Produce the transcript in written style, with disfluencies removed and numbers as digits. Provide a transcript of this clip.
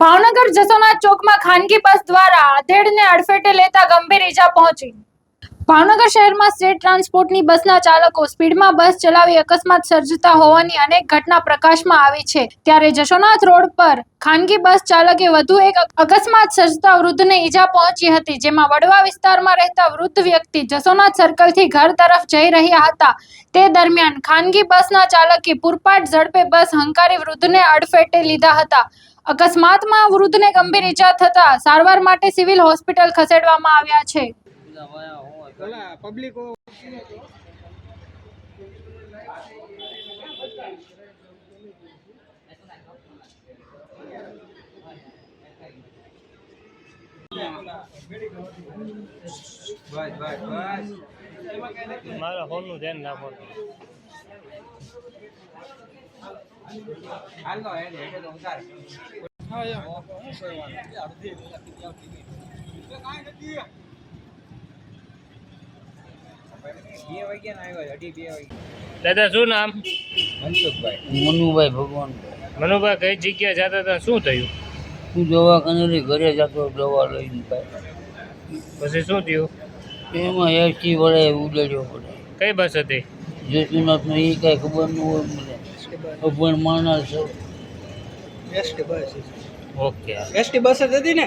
ભાવનગર જસોનાથ ચોકમાં ખાનગી બસ દ્વારા આધેડને અડફેટે લેતા ગંભીર ઈજા પહોંચી. ભાવનગર શહેરમાં સ્ટેટ ટ્રાન્સપોર્ટની બસના ચાલકો સ્પીડમાં બસ ચલાવી અકસ્માત સર્જતા હોવાની અનેક ઘટના પ્રકાશમાં આવી છે. ત્યારે જસોનાથ રોડ પર ખાનગી બસ ચાલકે વધુ એક અકસ્માત સર્જતા વૃદ્ધને ઈજા પહોંચી હતી, જેમાં વડવા વિસ્તારમાં રહેતા વૃદ્ધ વ્યક્તિ જસોનાથ સર્કલથી ઘર તરફ જઈ રહ્યા હતા. તે દરમિયાન ખાનગી બસના ચાલકે પૂરપાટ ઝડપે બસ હંકારી વૃદ્ધને અડફેટે લીધા હતા. અકસ્માતમાં વૃદ્ધને ગંભીર ઈજા થતા સારવાર માટે સિવિલ હોસ્પિટલ ખસેડવામાં આવ્યા છે. મારા ફોનનું ધ્યાન રાખો. હાલો હેડે તો ઉતાર. હા યાર દાદા શું નામ? મનસુખભાઈ. મનુભાઈ ભગવાન. મનુભાઈ કઈ જગ્યા જતા હતા, શું થયું? હું દવાખાને ઘરે જતો દવા લઈને પછી શું થયું? એમાં એસટી વડે ઉડાડ્યો પડે. કઈ બસ હતી? જસુનાથનો એ કાંઈ ખબર ન હોય મને. અભણ માણસ. ઓકે એસટી બસ જ હતી ને.